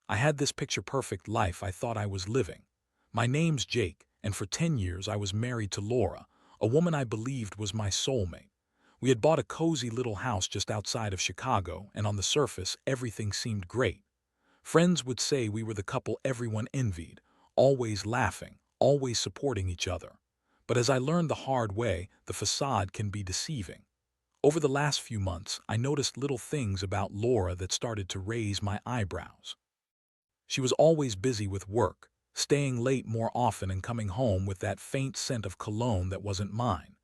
I had this picture-perfect life I thought I was living. My name's Jake, and for 10 years I was married to Laura, a woman I believed was my soulmate. We had bought a cozy little house just outside of Chicago, and on the surface, everything seemed great. Friends would say we were the couple everyone envied, always laughing, always supporting each other. But as I learned the hard way, the facade can be deceiving. Over the last few months, I noticed little things about Laura that started to raise my eyebrows. She was always busy with work, staying late more often and coming home with that faint scent of cologne that wasn't mine.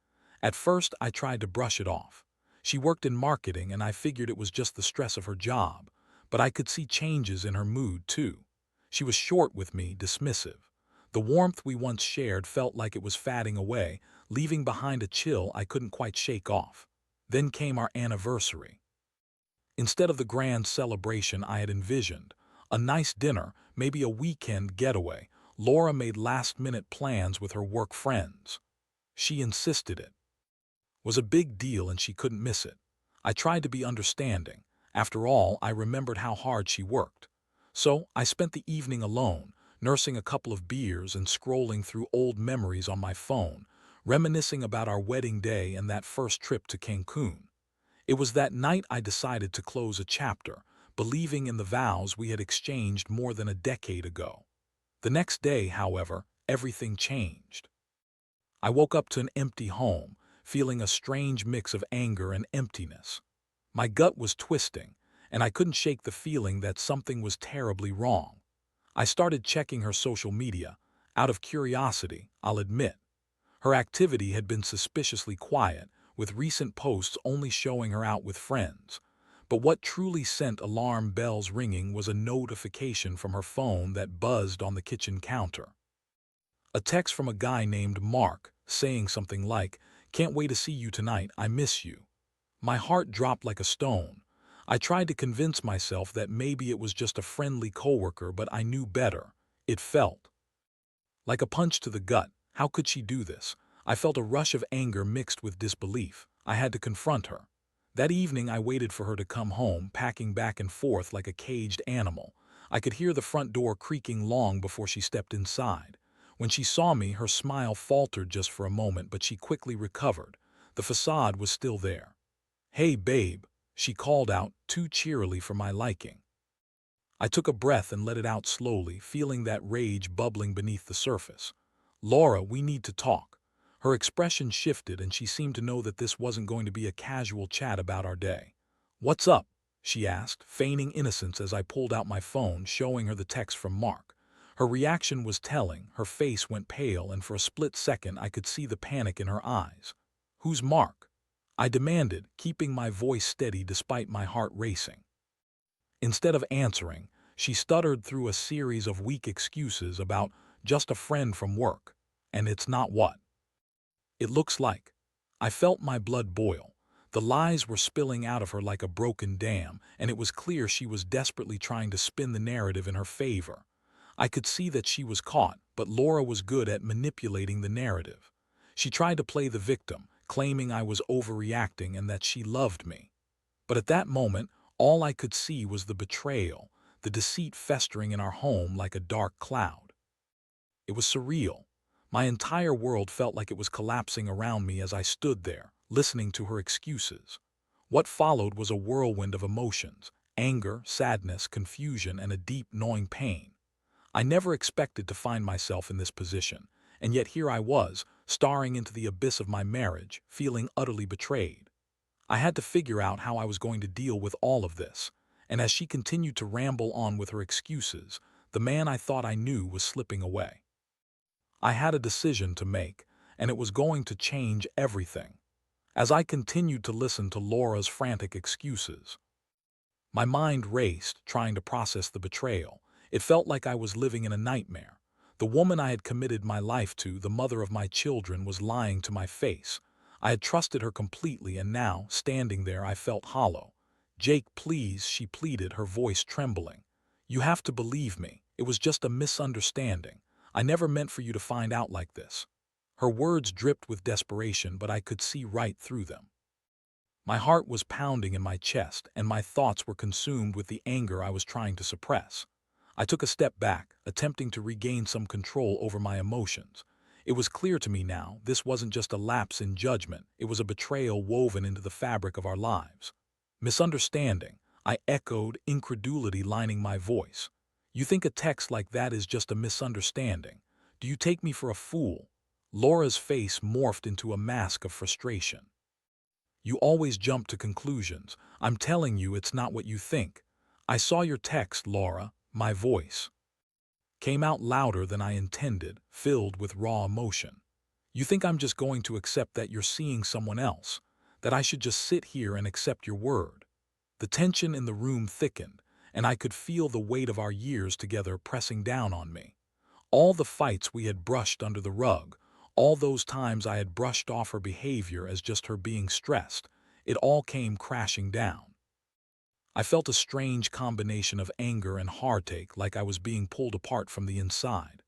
At first, I tried to brush it off. She worked in marketing and I figured it was just the stress of her job, but I could see changes in her mood too. She was short with me, dismissive. The warmth we once shared felt like it was fading away, leaving behind a chill I couldn't quite shake off. Then came our anniversary. Instead of the grand celebration I had envisioned, a nice dinner, maybe a weekend getaway, Laura made last-minute plans with her work friends. She insisted it was a big deal and she couldn't miss it. I tried to be understanding. After all, I remembered how hard she worked. So I spent the evening alone, nursing a couple of beers and scrolling through old memories on my phone, reminiscing about our wedding day and that first trip to Cancun. It was that night I decided to close a chapter, believing in the vows we had exchanged more than a decade ago. The next day, however, everything changed. I woke up to an empty home, feeling a strange mix of anger and emptiness. My gut was twisting, and I couldn't shake the feeling that something was terribly wrong. I started checking her social media, out of curiosity, I'll admit. Her activity had been suspiciously quiet, with recent posts only showing her out with friends. But what truly sent alarm bells ringing was a notification from her phone that buzzed on the kitchen counter. A text from a guy named Mark, saying something like, "Can't wait to see you tonight, I miss you." My heart dropped like a stone. I tried to convince myself that maybe it was just a friendly coworker, but I knew better. It felt like a punch to the gut. How could she do this? I felt a rush of anger mixed with disbelief. I had to confront her. That evening I waited for her to come home, packing back and forth like a caged animal. I could hear the front door creaking long before she stepped inside. When she saw me, her smile faltered just for a moment, but she quickly recovered. The facade was still there. "Hey, babe," she called out, too cheerily for my liking. I took a breath and let it out slowly, feeling that rage bubbling beneath the surface. "Laura, we need to talk." Her expression shifted and she seemed to know that this wasn't going to be a casual chat about our day. "What's up?" she asked, feigning innocence as I pulled out my phone, showing her the text from Mark. Her reaction was telling. Her face went pale and for a split second I could see the panic in her eyes. "Who's Mark?" I demanded, keeping my voice steady despite my heart racing. Instead of answering, she stuttered through a series of weak excuses about just a friend from work. And it's not what it looks like. I felt my blood boil. The lies were spilling out of her like a broken dam, and it was clear she was desperately trying to spin the narrative in her favor. I could see that she was caught, but Laura was good at manipulating the narrative. She tried to play the victim, claiming I was overreacting and that she loved me. But at that moment, all I could see was the betrayal, the deceit festering in our home like a dark cloud. It was surreal. My entire world felt like it was collapsing around me as I stood there, listening to her excuses. What followed was a whirlwind of emotions: anger, sadness, confusion, and a deep, gnawing pain. I never expected to find myself in this position, and yet here I was, staring into the abyss of my marriage, feeling utterly betrayed. I had to figure out how I was going to deal with all of this, and as she continued to ramble on with her excuses, the man I thought I knew was slipping away. I had a decision to make, and it was going to change everything. As I continued to listen to Laura's frantic excuses, my mind raced, trying to process the betrayal. It felt like I was living in a nightmare. The woman I had committed my life to, the mother of my children, was lying to my face. I had trusted her completely, and now, standing there, I felt hollow. "Jake, please," she pleaded, her voice trembling. "You have to believe me. It was just a misunderstanding. I never meant for you to find out like this." Her words dripped with desperation, but I could see right through them. My heart was pounding in my chest, and my thoughts were consumed with the anger I was trying to suppress. I took a step back, attempting to regain some control over my emotions. It was clear to me now, this wasn't just a lapse in judgment, it was a betrayal woven into the fabric of our lives. Misunderstanding, I echoed, incredulity lining my voice. You think a text like that is just a misunderstanding? Do you take me for a fool? Laura's face morphed into a mask of frustration. You always jump to conclusions. I'm telling you it's not what you think. I saw your text, Laura. My voice came out louder than I intended, filled with raw emotion. You think I'm just going to accept that you're seeing someone else, that I should just sit here and accept your word? The tension in the room thickened, and I could feel the weight of our years together pressing down on me. All the fights we had brushed under the rug, all those times I had brushed off her behavior as just her being stressed, it all came crashing down. I felt a strange combination of anger and heartache, like I was being pulled apart from the inside.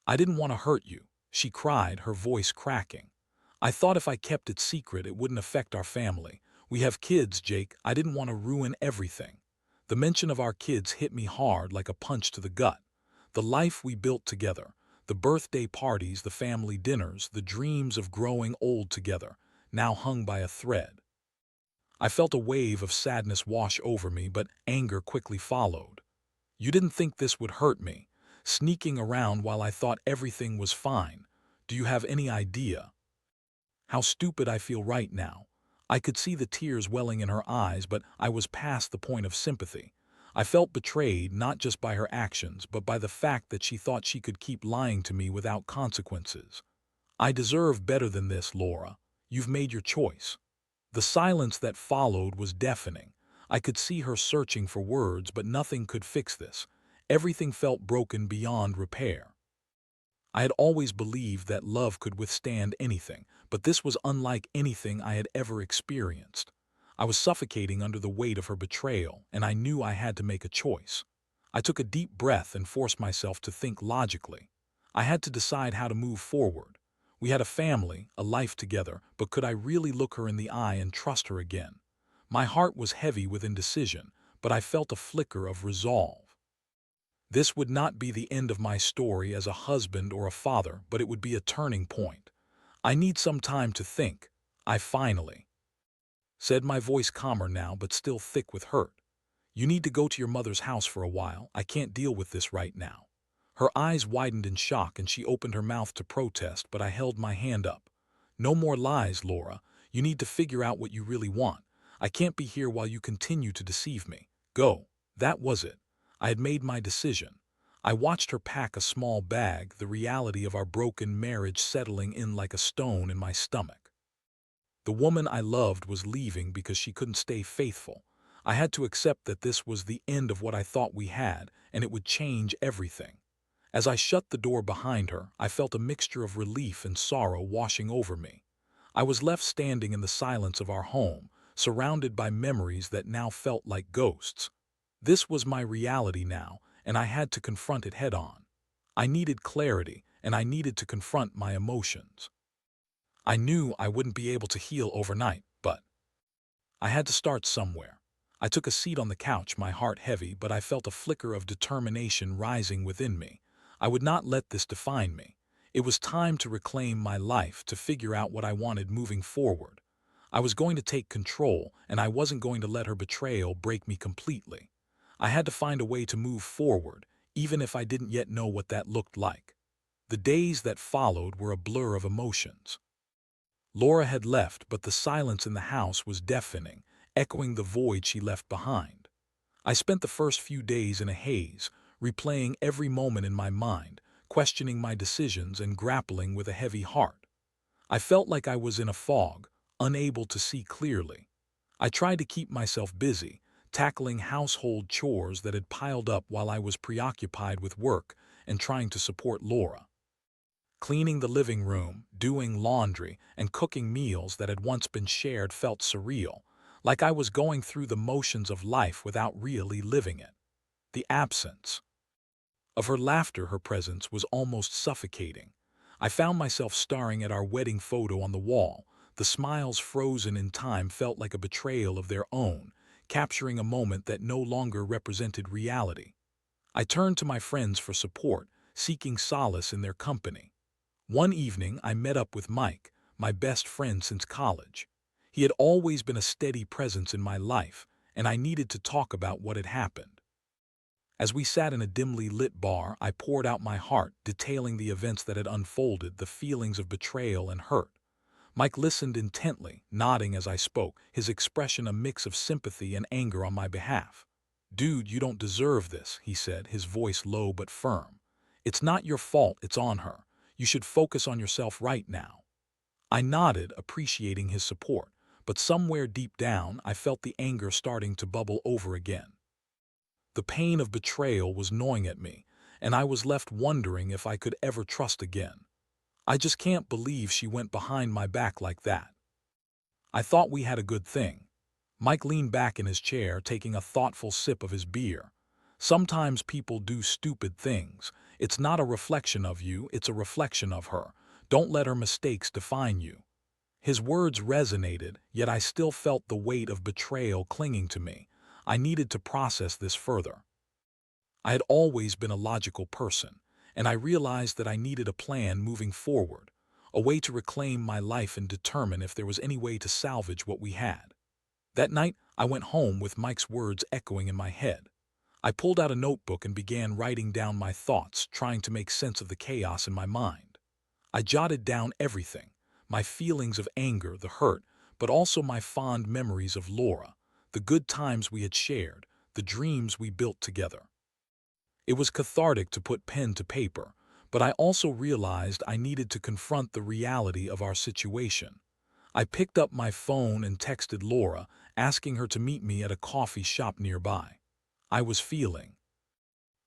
I didn't want to hurt you, she cried, her voice cracking. I thought if I kept it secret it wouldn't affect our family. We have kids, Jake. I didn't want to ruin everything. The mention of our kids hit me hard like a punch to the gut. The life we built together, the birthday parties, the family dinners, the dreams of growing old together, now hung by a thread. I felt a wave of sadness wash over me, but anger quickly followed. You didn't think this would hurt me, sneaking around while I thought everything was fine. Do you have any idea how stupid I feel right now? I could see the tears welling in her eyes, but I was past the point of sympathy. I felt betrayed not just by her actions, but by the fact that she thought she could keep lying to me without consequences. I deserve better than this, Laura. You've made your choice. The silence that followed was deafening. I could see her searching for words, but nothing could fix this. Everything felt broken beyond repair. I had always believed that love could withstand anything, but this was unlike anything I had ever experienced. I was suffocating under the weight of her betrayal, and I knew I had to make a choice. I took a deep breath and forced myself to think logically. I had to decide how to move forward. We had a family, a life together, but could I really look her in the eye and trust her again? My heart was heavy with indecision, but I felt a flicker of resolve. This would not be the end of my story as a husband or a father, but it would be a turning point. I need some time to think, I finally said, my voice calmer now but still thick with hurt. You need to go to your mother's house for a while. I can't deal with this right now. Her eyes widened in shock and she opened her mouth to protest, but I held my hand up. No more lies, Laura. You need to figure out what you really want. I can't be here while you continue to deceive me. Go. That was it. I had made my decision. I watched her pack a small bag, the reality of our broken marriage settling in like a stone in my stomach. The woman I loved was leaving because she couldn't stay faithful. I had to accept that this was the end of what I thought we had, and it would change everything. As I shut the door behind her, I felt a mixture of relief and sorrow washing over me. I was left standing in the silence of our home, surrounded by memories that now felt like ghosts. This was my reality now, and I had to confront it head-on. I needed clarity, and I needed to confront my emotions. I knew I wouldn't be able to heal overnight, but I had to start somewhere. I took a seat on the couch, my heart heavy, but I felt a flicker of determination rising within me. I would not let this define me. It was time to reclaim my life, to figure out what I wanted moving forward. I was going to take control, and I wasn't going to let her betrayal break me completely. I had to find a way to move forward, even if I didn't yet know what that looked like. The days that followed were a blur of emotions. Laura had left, but the silence in the house was deafening, echoing the void she left behind. I spent the first few days in a haze, replaying every moment in my mind, questioning my decisions and grappling with a heavy heart. I felt like I was in a fog, unable to see clearly. I tried to keep myself busy, tackling household chores that had piled up while I was preoccupied with work and trying to support Laura. Cleaning the living room, doing laundry, and cooking meals that had once been shared felt surreal, like I was going through the motions of life without really living it. The absence of her laughter, her presence, was almost suffocating. I found myself staring at our wedding photo on the wall. The smiles frozen in time felt like a betrayal of their own, capturing a moment that no longer represented reality. I turned to my friends for support, seeking solace in their company. One evening, I met up with Mike, my best friend since college. He had always been a steady presence in my life, and I needed to talk about what had happened. As we sat in a dimly lit bar, I poured out my heart, detailing the events that had unfolded, the feelings of betrayal and hurt. Mike listened intently, nodding as I spoke, his expression a mix of sympathy and anger on my behalf. "Dude, you don't deserve this," he said, his voice low but firm. "It's not your fault, it's on her. You should focus on yourself right now." I nodded, appreciating his support, but somewhere deep down I felt the anger starting to bubble over again. The pain of betrayal was gnawing at me, and I was left wondering if I could ever trust again. "I just can't believe she went behind my back like that. I thought we had a good thing." Mike leaned back in his chair, taking a thoughtful sip of his beer. "Sometimes people do stupid things. It's not a reflection of you, it's a reflection of her. Don't let her mistakes define you." His words resonated, yet I still felt the weight of betrayal clinging to me. I needed to process this further. I had always been a logical person, and I realized that I needed a plan moving forward, a way to reclaim my life and determine if there was any way to salvage what we had. That night, I went home with Mike's words echoing in my head. I pulled out a notebook and began writing down my thoughts, trying to make sense of the chaos in my mind. I jotted down everything, my feelings of anger, the hurt, but also my fond memories of Laura, the good times we had shared, the dreams we built together. It was cathartic to put pen to paper, but I also realized I needed to confront the reality of our situation. I picked up my phone and texted Laura, asking her to meet me at a coffee shop nearby. I was feeling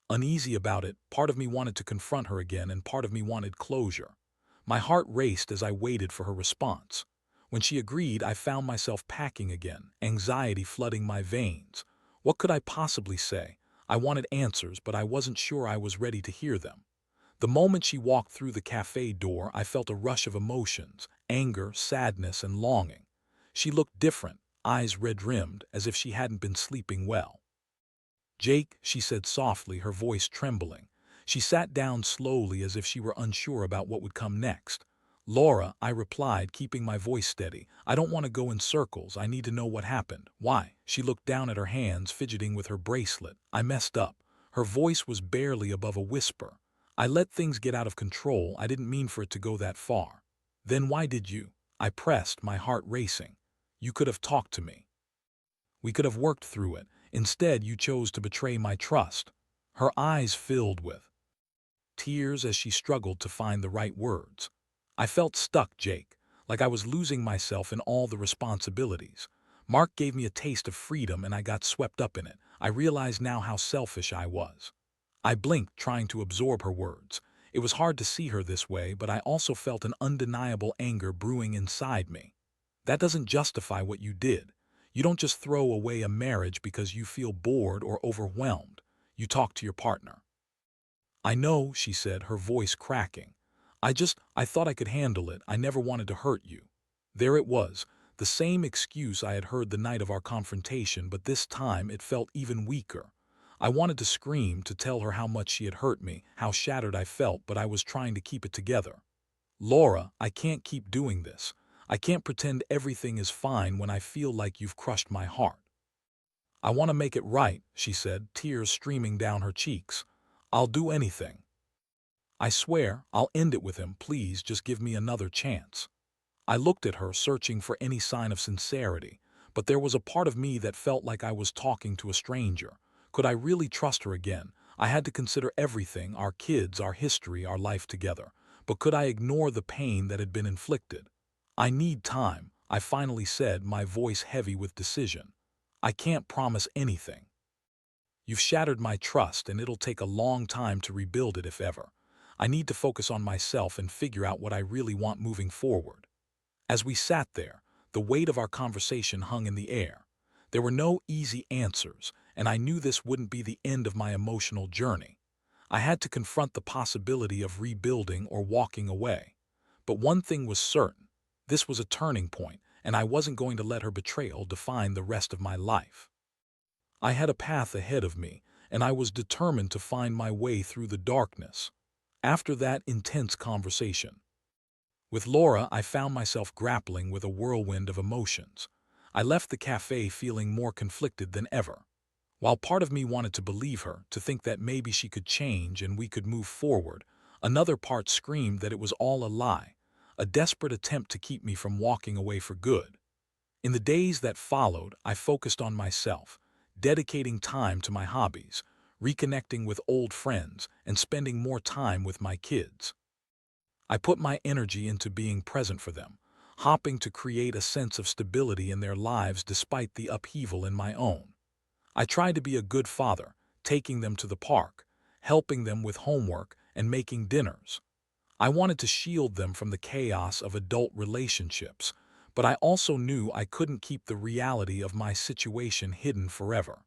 uneasy about it. Part of me wanted to confront her again, and part of me wanted closure. My heart raced as I waited for her response. When she agreed, I found myself packing again, anxiety flooding my veins. What could I possibly say? I wanted answers, but I wasn't sure I was ready to hear them. The moment she walked through the cafe door, I felt a rush of emotions, anger, sadness, and longing. She looked different, eyes red-rimmed, as if she hadn't been sleeping well. "Jake," she said softly, her voice trembling. She sat down slowly as if she were unsure about what would come next. "Laura," I replied, keeping my voice steady. "I don't want to go in circles. I need to know what happened." "Why?" She looked down at her hands, fidgeting with her bracelet. "I messed up." Her voice was barely above a whisper. "I let things get out of control. I didn't mean for it to go that far." "Then why did you?" I pressed, my heart racing. "You could have talked to me. We could have worked through it. Instead, you chose to betray my trust." Her eyes filled with tears as she struggled to find the right words. I felt stuck, Jake, like I was losing myself in all the responsibilities. Mark gave me a taste of freedom and I got swept up in it. I realized now how selfish I was. I blinked, trying to absorb her words. It was hard to see her this way, but I also felt an undeniable anger brewing inside me. "That doesn't justify what you did. You don't just throw away a marriage because you feel bored or overwhelmed. You talk to your partner." "I know," she said, her voice cracking. I thought I could handle it. I never wanted to hurt you." There it was, the same excuse I had heard the night of our confrontation, but this time it felt even weaker. I wanted to scream, to tell her how much she had hurt me, how shattered I felt, but I was trying to keep it together. "Laura, I can't keep doing this. I can't pretend everything is fine when I feel like you've crushed my heart." "I want to make it right," she said, tears streaming down her cheeks. "I'll do anything. I swear, I'll end it with him. Please just give me another chance." I looked at her, searching for any sign of sincerity, but there was a part of me that felt like I was talking to a stranger. Could I really trust her again? I had to consider everything, our kids, our history, our life together. But could I ignore the pain that had been inflicted? "I need time," I finally said, my voice heavy with decision. "I can't promise anything. You've shattered my trust, and it'll take a long time to rebuild it if ever. I need to focus on myself and figure out what I really want moving forward." As we sat there, the weight of our conversation hung in the air. There were no easy answers, and I knew this wouldn't be the end of my emotional journey. I had to confront the possibility of rebuilding or walking away. But one thing was certain: this was a turning point, and I wasn't going to let her betrayal define the rest of my life. I had a path ahead of me, and I was determined to find my way through the darkness. After that intense conversation with Laura, I found myself grappling with a whirlwind of emotions. I left the cafe feeling more conflicted than ever. While part of me wanted to believe her, to think that maybe she could change and we could move forward, another part screamed that it was all a lie, a desperate attempt to keep me from walking away for good. In the days that followed, I focused on myself, dedicating time to my hobbies, reconnecting with old friends, and spending more time with my kids. I put my energy into being present for them, hoping to create a sense of stability in their lives despite the upheaval in my own. I tried to be a good father, taking them to the park, helping them with homework, and making dinners. I wanted to shield them from the chaos of adult relationships, but I also knew I couldn't keep the reality of my situation hidden forever.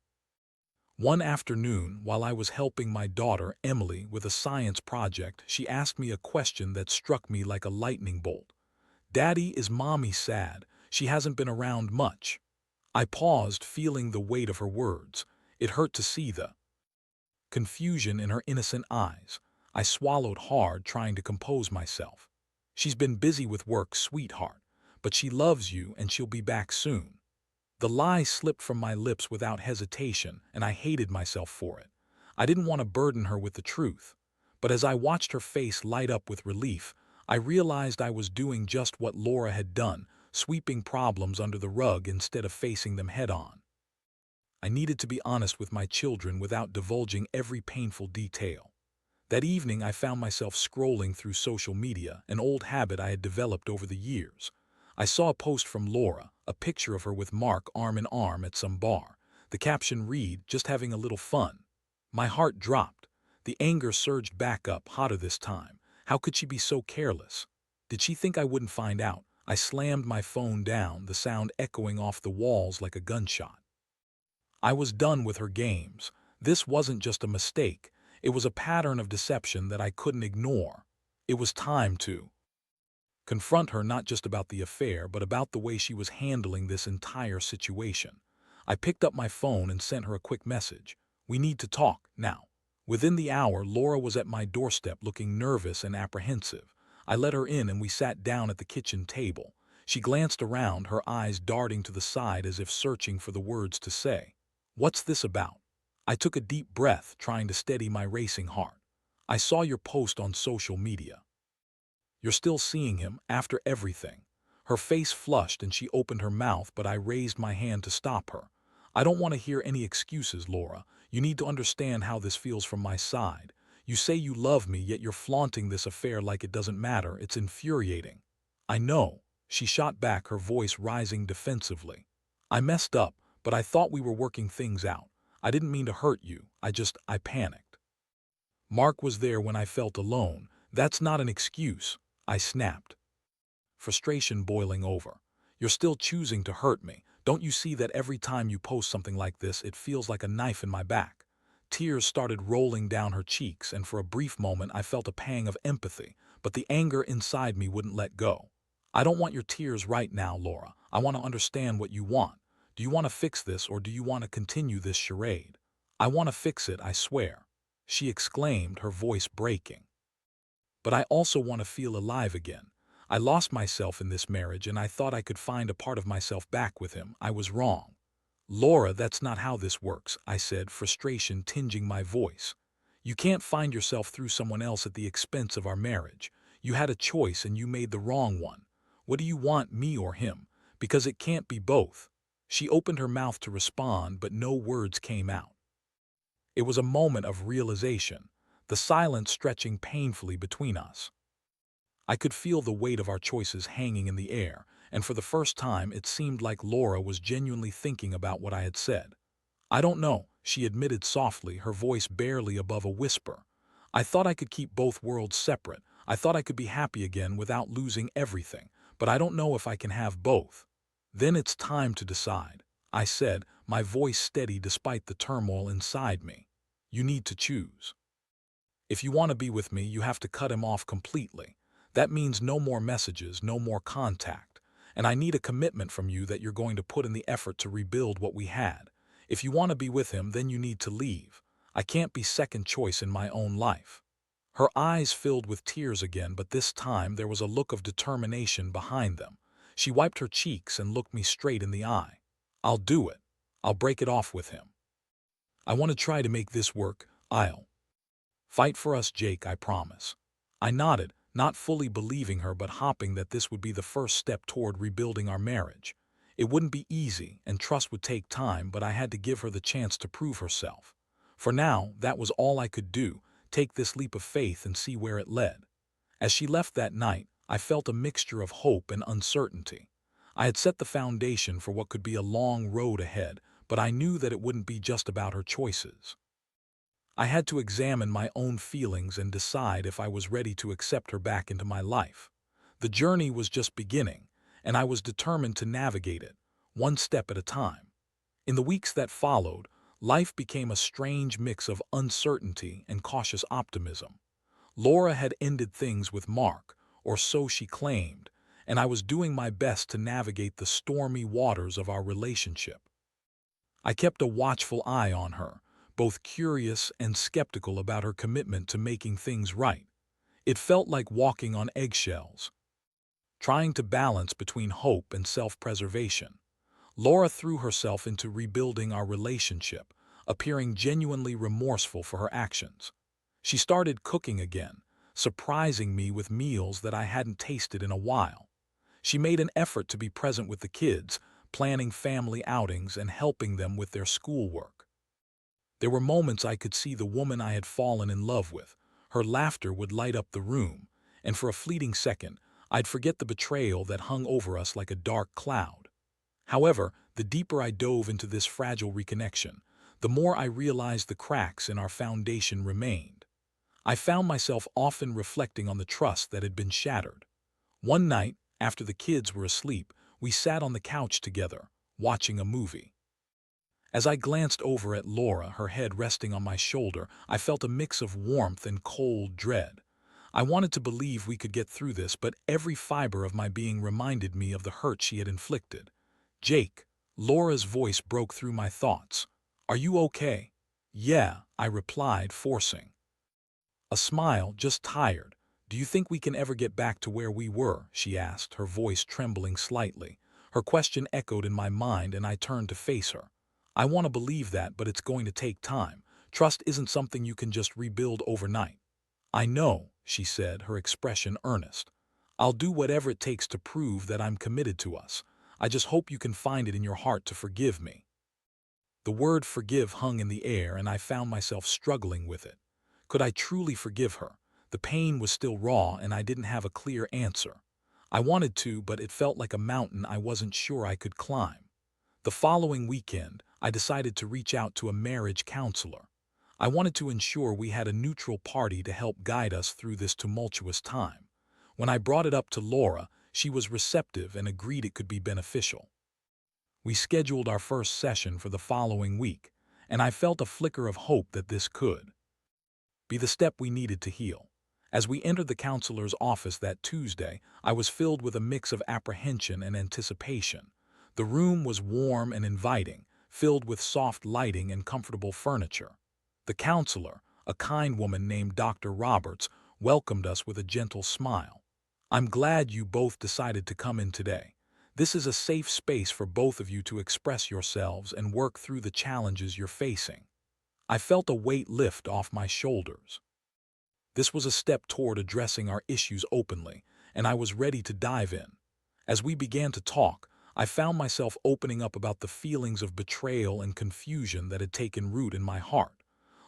One afternoon, while I was helping my daughter, Emily, with a science project, she asked me a question that struck me like a lightning bolt. "Daddy, is Mommy sad? She hasn't been around much." I paused, feeling the weight of her words. It hurt to see the confusion in her innocent eyes. I swallowed hard, trying to compose myself. "She's been busy with work, sweetheart, but she loves you and she'll be back soon." The lie slipped from my lips without hesitation, and I hated myself for it. I didn't want to burden her with the truth. But as I watched her face light up with relief, I realized I was doing just what Laura had done, sweeping problems under the rug instead of facing them head-on. I needed to be honest with my children without divulging every painful detail. That evening, I found myself scrolling through social media, an old habit I had developed over the years. I saw a post from Laura, a picture of her with Mark arm in arm at some bar. The caption read, "Just having a little fun." My heart dropped. The anger surged back up, hotter this time. How could she be so careless? Did she think I wouldn't find out? I slammed my phone down, the sound echoing off the walls like a gunshot. I was done with her games. This wasn't just a mistake. It was a pattern of deception that I couldn't ignore. It was time to confront her, not just about the affair, but about the way she was handling this entire situation. I picked up my phone and sent her a quick message. "We need to talk, now." Within the hour, Laura was at my doorstep looking nervous and apprehensive. I let her in and we sat down at the kitchen table. She glanced around, her eyes darting to the side as if searching for the words to say. "What's this about?" I took a deep breath, trying to steady my racing heart. "I saw your post on social media. You're still seeing him, after everything." Her face flushed and she opened her mouth, but I raised my hand to stop her. "I don't want to hear any excuses, Laura. You need to understand how this feels from my side. You say you love me, yet you're flaunting this affair like it doesn't matter. It's infuriating." "I know," she shot back, her voice rising defensively. "I messed up, but I thought we were working things out. I didn't mean to hurt you. I panicked. Mark was there when I felt alone. That's not an excuse," I snapped, frustration boiling over. "You're still choosing to hurt me. Don't you see that every time you post something like this, it feels like a knife in my back?" Tears started rolling down her cheeks, and for a brief moment I felt a pang of empathy, but the anger inside me wouldn't let go. "I don't want your tears right now, Laura. I want to understand what you want. Do you want to fix this, or do you want to continue this charade?" "I want to fix it, I swear," she exclaimed, her voice breaking. "But I also want to feel alive again. I lost myself in this marriage and I thought I could find a part of myself back with him. I was wrong." "Laura, that's not how this works," I said, frustration tinging my voice. "You can't find yourself through someone else at the expense of our marriage. You had a choice and you made the wrong one. What do you want, me or him? Because it can't be both." She opened her mouth to respond, but no words came out. It was a moment of realization, the silence stretching painfully between us. I could feel the weight of our choices hanging in the air, and for the first time it seemed like Laura was genuinely thinking about what I had said. "I don't know," she admitted softly, her voice barely above a whisper. "I thought I could keep both worlds separate. I thought I could be happy again without losing everything, but I don't know if I can have both." "Then it's time to decide," I said, my voice steady despite the turmoil inside me. "You need to choose. If you want to be with me, you have to cut him off completely. That means no more messages, no more contact. And I need a commitment from you that you're going to put in the effort to rebuild what we had. If you want to be with him, then you need to leave. I can't be second choice in my own life." Her eyes filled with tears again, but this time there was a look of determination behind them. She wiped her cheeks and looked me straight in the eye. "I'll do it. I'll break it off with him. I want to try to make this work. I'll fight for us, Jake, I promise." I nodded, not fully believing her but hoping that this would be the first step toward rebuilding our marriage. It wouldn't be easy, and trust would take time, but I had to give her the chance to prove herself. For now, that was all I could do, take this leap of faith and see where it led. As she left that night, I felt a mixture of hope and uncertainty. I had set the foundation for what could be a long road ahead, but I knew that it wouldn't be just about her choices. I had to examine my own feelings and decide if I was ready to accept her back into my life. The journey was just beginning, and I was determined to navigate it, one step at a time. In the weeks that followed, life became a strange mix of uncertainty and cautious optimism. Laura had ended things with Mark, or so she claimed, and I was doing my best to navigate the stormy waters of our relationship. I kept a watchful eye on her, both curious and skeptical about her commitment to making things right. It felt like walking on eggshells, trying to balance between hope and self-preservation. Laura threw herself into rebuilding our relationship, appearing genuinely remorseful for her actions. She started cooking again, surprising me with meals that I hadn't tasted in a while. She made an effort to be present with the kids, planning family outings and helping them with their schoolwork. There were moments I could see the woman I had fallen in love with. Her laughter would light up the room, and for a fleeting second, I'd forget the betrayal that hung over us like a dark cloud. However, the deeper I dove into this fragile reconnection, the more I realized the cracks in our foundation remained. I found myself often reflecting on the trust that had been shattered. One night, after the kids were asleep, we sat on the couch together, watching a movie. As I glanced over at Laura, her head resting on my shoulder, I felt a mix of warmth and cold dread. I wanted to believe we could get through this, but every fiber of my being reminded me of the hurt she had inflicted. "Jake," Laura's voice broke through my thoughts. "Are you okay?" "Yeah," I replied, forcing a smile, "just tired." "Do you think we can ever get back to where we were?" she asked, her voice trembling slightly. Her question echoed in my mind, and I turned to face her. "I want to believe that, but it's going to take time. Trust isn't something you can just rebuild overnight." "I know," she said, her expression earnest. "I'll do whatever it takes to prove that I'm committed to us. I just hope you can find it in your heart to forgive me." The word forgive hung in the air, and I found myself struggling with it. Could I truly forgive her? The pain was still raw, and I didn't have a clear answer. I wanted to, but it felt like a mountain I wasn't sure I could climb. The following weekend, I decided to reach out to a marriage counselor. I wanted to ensure we had a neutral party to help guide us through this tumultuous time. When I brought it up to Laura, she was receptive and agreed it could be beneficial. We scheduled our first session for the following week, and I felt a flicker of hope that this could be the step we needed to heal. As we entered the counselor's office that Tuesday, I was filled with a mix of apprehension and anticipation. The room was warm and inviting, filled with soft lighting and comfortable furniture. The counselor, a kind woman named Dr. Roberts, welcomed us with a gentle smile. "I'm glad you both decided to come in today. This is a safe space for both of you to express yourselves and work through the challenges you're facing." I felt a weight lift off my shoulders. This was a step toward addressing our issues openly, and I was ready to dive in. As we began to talk, I found myself opening up about the feelings of betrayal and confusion that had taken root in my heart.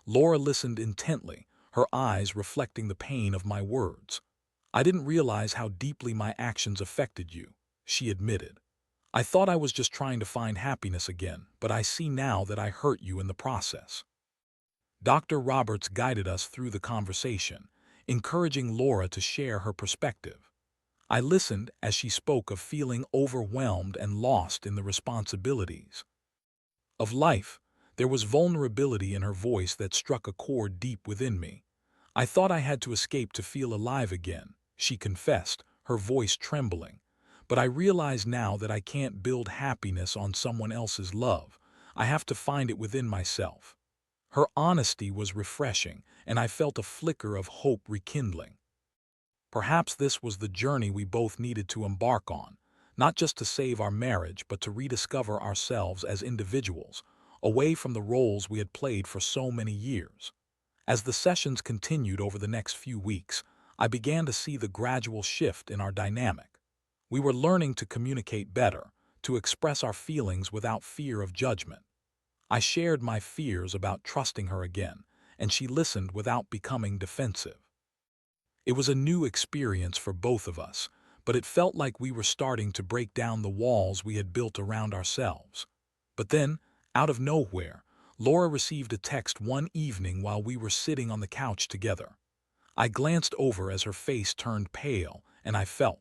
Laura listened intently, her eyes reflecting the pain of my words. "I didn't realize how deeply my actions affected you," she admitted. "I thought I was just trying to find happiness again, but I see now that I hurt you in the process." Dr. Roberts guided us through the conversation, encouraging Laura to share her perspective. I listened as she spoke of feeling overwhelmed and lost in the responsibilities of life. There was vulnerability in her voice that struck a chord deep within me. "I thought I had to escape to feel alive again," she confessed, her voice trembling. "But I realize now that I can't build happiness on someone else's love. I have to find it within myself." Her honesty was refreshing, and I felt a flicker of hope rekindling. Perhaps this was the journey we both needed to embark on, not just to save our marriage, but to rediscover ourselves as individuals, away from the roles we had played for so many years. As the sessions continued over the next few weeks, I began to see the gradual shift in our dynamic. We were learning to communicate better, to express our feelings without fear of judgment. I shared my fears about trusting her again, and she listened without becoming defensive. It was a new experience for both of us, but it felt like we were starting to break down the walls we had built around ourselves. But then, out of nowhere, Laura received a text one evening while we were sitting on the couch together. I glanced over as her face turned pale, and I felt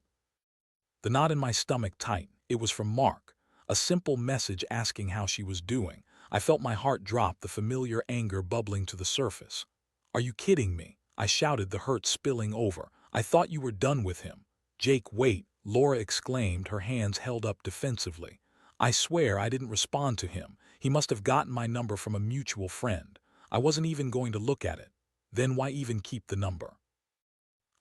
the knot in my stomach tight. It was from Mark, a simple message asking how she was doing. I felt my heart drop, the familiar anger bubbling to the surface. "Are you kidding me?" I shouted, the hurt spilling over. "I thought you were done with him." "Jake, wait," Laura exclaimed, her hands held up defensively. "I swear I didn't respond to him. He must have gotten my number from a mutual friend. I wasn't even going to look at it. Then why even keep the number?"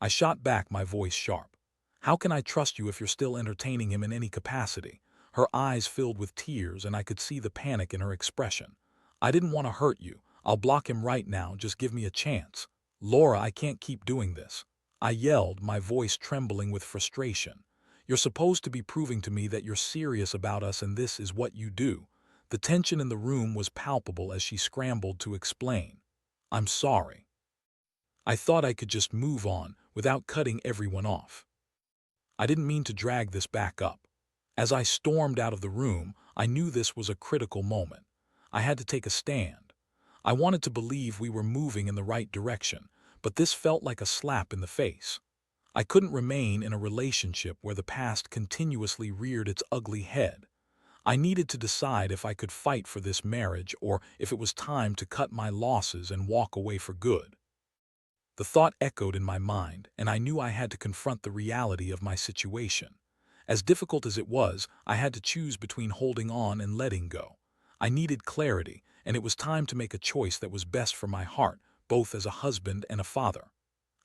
I shot back, my voice sharp. "How can I trust you if you're still entertaining him in any capacity?" Her eyes filled with tears, and I could see the panic in her expression. "I didn't want to hurt you. I'll block him right now. Just give me a chance." "Laura, I can't keep doing this," I yelled, my voice trembling with frustration. "You're supposed to be proving to me that you're serious about us, and this is what you do." The tension in the room was palpable as she scrambled to explain. "I'm sorry. I thought I could just move on without cutting everyone off. I didn't mean to drag this back up." As I stormed out of the room, I knew this was a critical moment. I had to take a stand. I wanted to believe we were moving in the right direction, but this felt like a slap in the face. I couldn't remain in a relationship where the past continuously reared its ugly head. I needed to decide if I could fight for this marriage or if it was time to cut my losses and walk away for good. The thought echoed in my mind, and I knew I had to confront the reality of my situation. As difficult as it was, I had to choose between holding on and letting go. I needed clarity, and it was time to make a choice that was best for my heart, both as a husband and a father.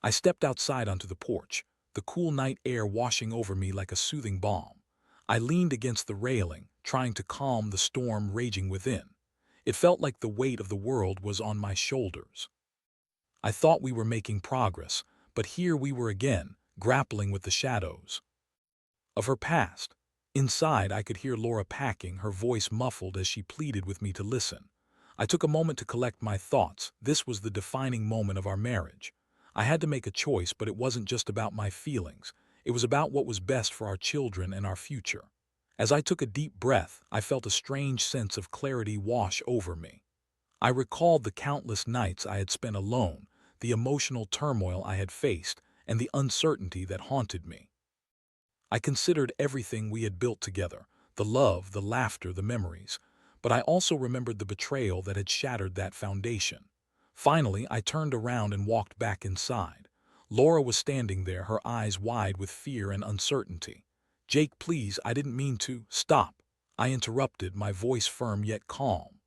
I stepped outside onto the porch, the cool night air washing over me like a soothing balm. I leaned against the railing, trying to calm the storm raging within. It felt like the weight of the world was on my shoulders. I thought we were making progress, but here we were again, grappling with the shadows of her past. Inside, I could hear Laura packing, her voice muffled as she pleaded with me to listen. I took a moment to collect my thoughts. This was the defining moment of our marriage. I had to make a choice, but it wasn't just about my feelings. It was about what was best for our children and our future. As I took a deep breath, I felt a strange sense of clarity wash over me. I recalled the countless nights I had spent alone, the emotional turmoil I had faced, and the uncertainty that haunted me. I considered everything we had built together, the love, the laughter, the memories, but I also remembered the betrayal that had shattered that foundation. Finally, I turned around and walked back inside. Laura was standing there, her eyes wide with fear and uncertainty. "Jake, please, I didn't mean to." "Stop," I interrupted, my voice firm yet calm.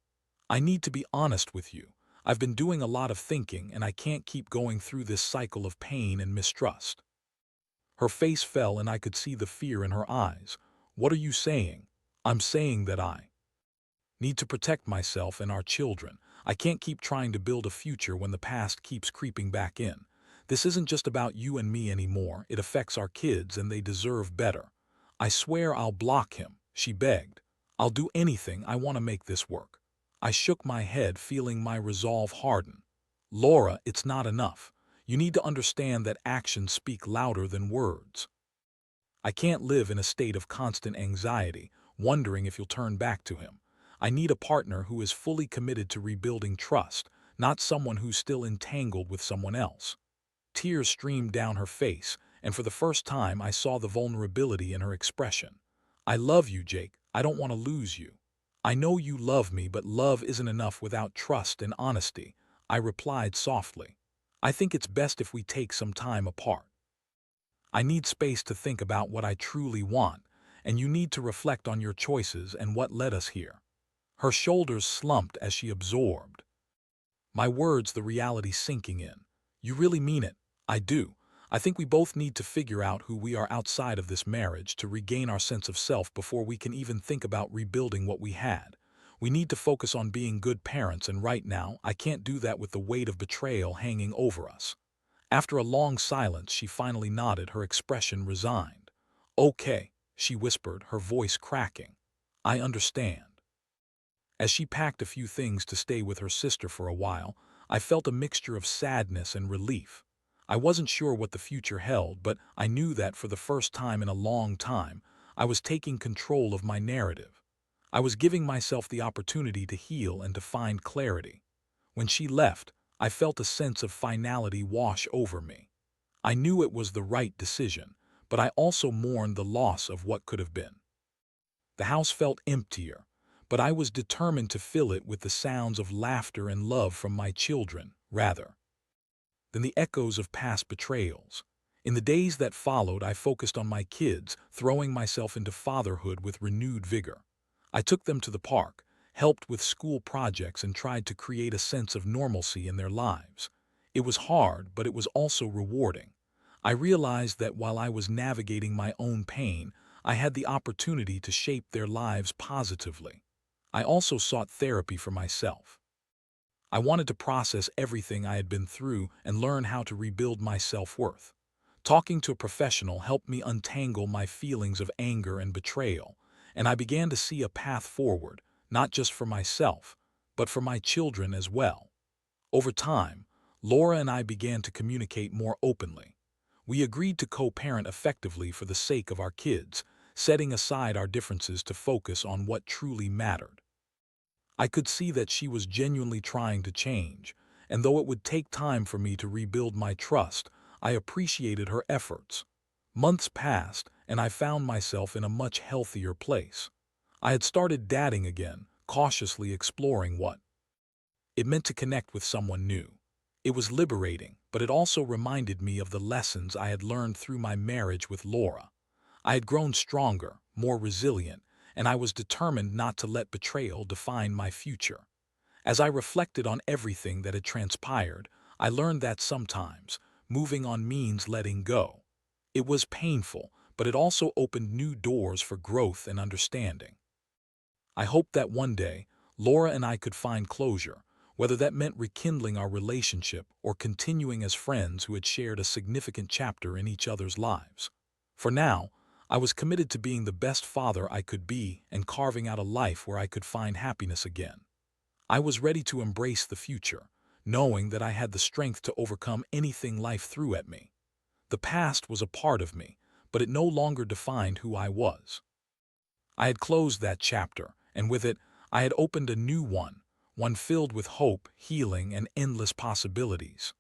"I need to be honest with you. I've been doing a lot of thinking, and I can't keep going through this cycle of pain and mistrust." Her face fell, and I could see the fear in her eyes. "What are you saying?" "I'm saying that I need to protect myself and our children. I can't keep trying to build a future when the past keeps creeping back in. This isn't just about you and me anymore. It affects our kids, and they deserve better." "I swear I'll block him," she begged. "I'll do anything. I want to make this work." I shook my head, feeling my resolve harden. "Laura, it's not enough. You need to understand that actions speak louder than words. I can't live in a state of constant anxiety, wondering if you'll turn back to him. I need a partner who is fully committed to rebuilding trust, not someone who's still entangled with someone else." Tears streamed down her face, and for the first time I saw the vulnerability in her expression. "I love you, Jake. I don't want to lose you." "I know you love me, but love isn't enough without trust and honesty," I replied softly. "I think it's best if we take some time apart. I need space to think about what I truly want, and you need to reflect on your choices and what led us here." Her shoulders slumped as she absorbed My words, the reality sinking in. You really mean it. I do. I think we both need to figure out who we are outside of this marriage to regain our sense of self before we can even think about rebuilding what we had. We need to focus on being good parents, and right now, I can't do that with the weight of betrayal hanging over us. After a long silence, she finally nodded, her expression resigned. Okay, she whispered, her voice cracking. I understand. As she packed a few things to stay with her sister for a while, I felt a mixture of sadness and relief. I wasn't sure what the future held, but I knew that for the first time in a long time, I was taking control of my narrative. I was giving myself the opportunity to heal and to find clarity. When she left, I felt a sense of finality wash over me. I knew it was the right decision, but I also mourned the loss of what could have been. The house felt emptier, but I was determined to fill it with the sounds of laughter and love from my children, rather than the echoes of past betrayals. In the days that followed, I focused on my kids, throwing myself into fatherhood with renewed vigor. I took them to the park, helped with school projects, and tried to create a sense of normalcy in their lives. It was hard, but it was also rewarding. I realized that while I was navigating my own pain, I had the opportunity to shape their lives positively. I also sought therapy for myself. I wanted to process everything I had been through and learn how to rebuild my self-worth. Talking to a professional helped me untangle my feelings of anger and betrayal, and I began to see a path forward, not just for myself, but for my children as well. Over time, Laura and I began to communicate more openly. We agreed to co-parent effectively for the sake of our kids, setting aside our differences to focus on what truly mattered. I could see that she was genuinely trying to change, and though it would take time for me to rebuild my trust, I appreciated her efforts. Months passed, and I found myself in a much healthier place. I had started dating again, cautiously exploring what it meant to connect with someone new. It was liberating, but it also reminded me of the lessons I had learned through my marriage with Laura. I had grown stronger, more resilient, and I was determined not to let betrayal define my future. As I reflected on everything that had transpired, I learned that sometimes moving on means letting go. It was painful, but it also opened new doors for growth and understanding. I hoped that one day, Laura and I could find closure, whether that meant rekindling our relationship or continuing as friends who had shared a significant chapter in each other's lives. For now, I was committed to being the best father I could be and carving out a life where I could find happiness again. I was ready to embrace the future, knowing that I had the strength to overcome anything life threw at me. The past was a part of me, but it no longer defined who I was. I had closed that chapter, and with it, I had opened a new one, one filled with hope, healing, and endless possibilities.